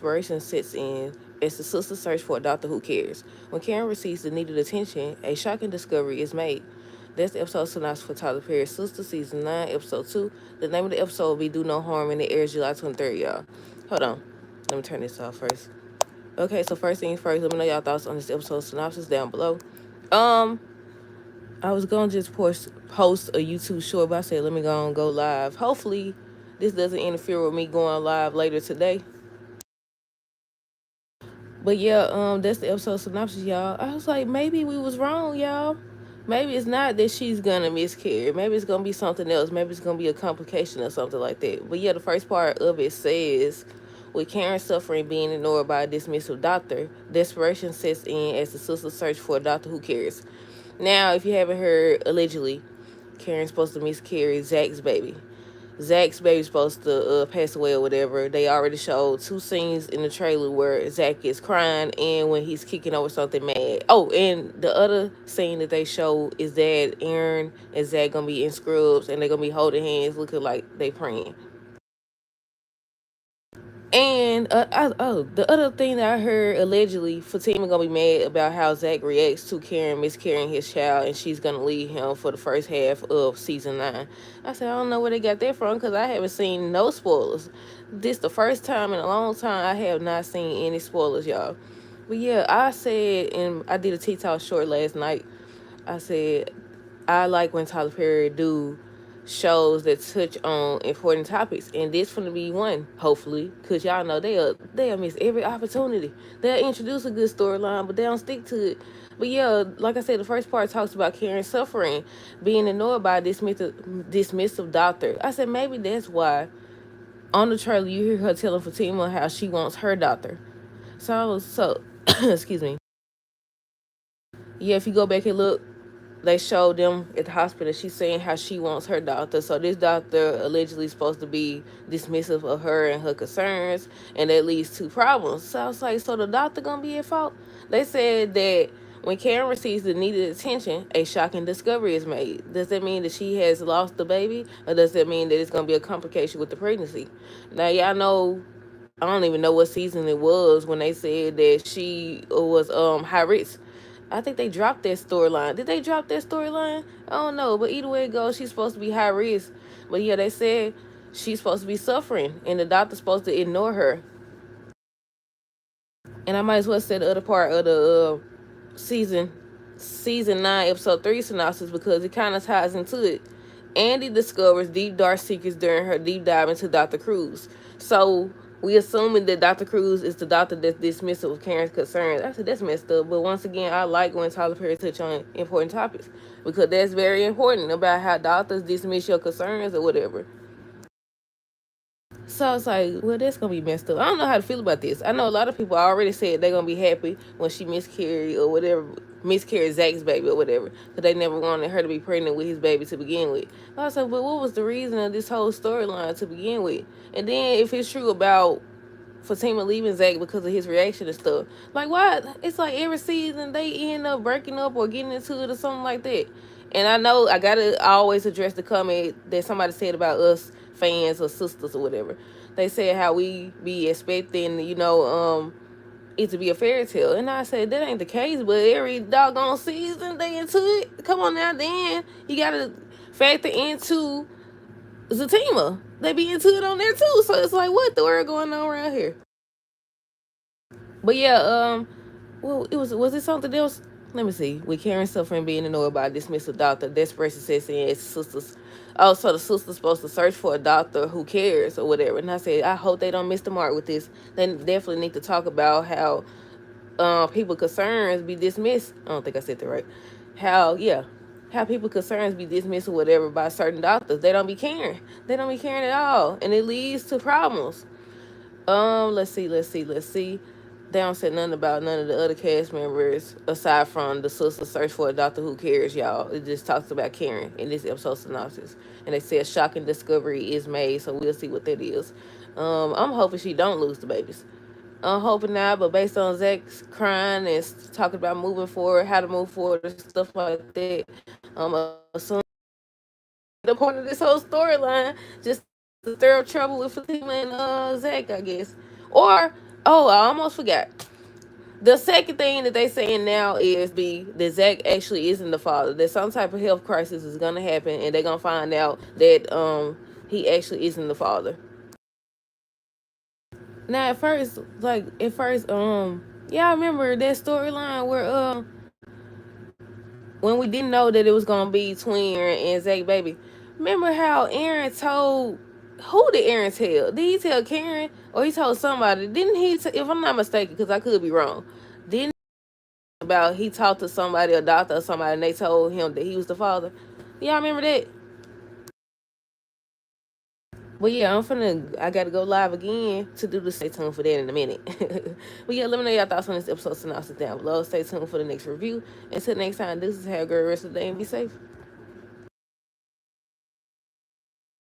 desperation sets in as the sisters search for a doctor who cares. When Karen receives the needed attention, a shocking discovery is made. That's the episode synopsis for Tyler Perry's Sister, Season 9, Episode 2. The name of the episode will be Do No Harm, and it airs July 23rd, y'all. Hold on. Let me turn this off first. Okay, so first things first, let me know y'all thoughts on this episode synopsis down below. Um, I was gonna just post a YouTube short, but I said let me go live. Hopefully, this doesn't interfere with me going live later today. But yeah, that's the episode synopsis, y'all. I was like, maybe we was wrong, y'all. Maybe it's not that she's gonna miscarry. Maybe it's gonna be something else. Maybe it's gonna be a complication or something like that. But yeah, the first part of it says, with Karen suffering being ignored by a dismissive doctor, desperation sets in as the sisters search for a doctor who cares. Now, if you haven't heard, allegedly, Karen's supposed to miscarry Zach's baby. Zach's baby's supposed to pass away or whatever. They already showed 2 scenes in the trailer where Zach is crying and when he's kicking over something mad. Oh, and the other scene that they show is that Aaron and Zach gonna be in scrubs and they're gonna be holding hands, looking like they praying. And the other thing that I heard, allegedly, Fatima gonna be mad about how Zach reacts to Karen miscarrying his child, and she's gonna leave him for the first half of season 9. I said I don't know where they got that from because I haven't seen no spoilers. This the first time in a long time I have not seen any spoilers, y'all. But yeah, I said, and I did a TikTok short last night. I said I like when Tyler Perry do shows that touch on important topics, and this gonna be one, hopefully, because y'all know they'll miss every opportunity. They'll introduce a good storyline, but they don't stick to it. But yeah, like I said, the first part talks about Karen suffering, being ignored by a dismissive doctor. I said maybe that's why on the trailer you hear her telling Fatima how she wants her doctor. So excuse me. Yeah, if you go back and look, they showed them at the hospital. She's saying how she wants her doctor. So this doctor allegedly supposed to be dismissive of her and her concerns, and that leads to problems. So I was like, so the doctor gonna be at fault? They said that when Karen receives the needed attention, a shocking discovery is made. Does that mean that she has lost the baby, or does that mean that it's gonna be a complication with the pregnancy? Now y'all know. I don't even know what season it was when they said that she was high risk. I think they dropped that storyline. Did they drop that storyline? I don't know. But either way it goes, she's supposed to be high risk. But yeah, they said she's supposed to be suffering, and the doctor's supposed to ignore her. And I might as well say the other part of the season 9, episode 3 synopsis because it kind of ties into it. Andy discovers deep dark secrets during her deep dive into Dr. Cruz. So we assuming that Dr. Cruz is the doctor that's dismissive of Karen's concerns. I said that's messed up. But once again, I like when Tyler Perry touch on important topics because that's very important about how doctors dismiss your concerns or whatever. So I was like, well, that's gonna be messed up. I don't know how to feel about this. I know a lot of people already said they're gonna be happy when she miscarried or whatever, miscarried Zach's baby or whatever, because they never wanted her to be pregnant with his baby to begin with. I was like, but what was the reason of this whole storyline to begin with? And then if it's true about Fatima leaving Zach because of his reaction and stuff, like why? It's like every season they end up breaking up or getting into it or something like that. And I know I gotta always address the comment that somebody said about us fans or sisters or whatever. They said how we be expecting, it to be a fairy tale. And I said that ain't the case, but every doggone season they into it. Come on now, then you gotta factor into Zatima. They be into it on there too. So it's like what the world going on around here? But yeah, well, was it something else? Let me see. With Karen suffering being annoyed by a dismissal doctor, desperation sets in as sisters. Oh, so the sister's supposed to search for a doctor who cares or whatever. And I said, I hope they don't miss the mark with this. They definitely need to talk about how people concerns be dismissed. I don't think I said that right. How people concerns be dismissed or whatever by certain doctors. They don't be caring. They don't be caring at all, and it leads to problems. Let's see. They don't say nothing about none of the other cast members aside from the sister search for a doctor who cares, y'all. It just talks about Karen in this episode synopsis. And they say a shocking discovery is made, so we'll see what that is. I'm hoping she don't lose the babies. I'm hoping not, but based on Zach's crying and talking about moving forward, how to move forward and stuff like that, assuming the point of this whole storyline just to stir up trouble with Fatima and Zach, I guess. Or Oh, I almost forgot. The second thing that they saying now is that Zach actually isn't the father. That some type of health crisis is gonna happen, and they're gonna find out that he actually isn't the father. Now at first y'all remember that storyline where when we didn't know that it was gonna be twin and Zach baby. Remember how Aaron told, who did Aaron tell? Did he tell Karen or he told somebody? Didn't he? If I'm not mistaken, because I could be wrong. Didn't about he talked to somebody, a doctor or somebody, and they told him that he was the father. Y'all remember that? But yeah, I gotta go live again to do the stay tuned for that in a minute. But yeah, let me know your thoughts on this episode synopsis down below. Stay tuned for the next review. Until next time, this is have a great rest of the day and be safe.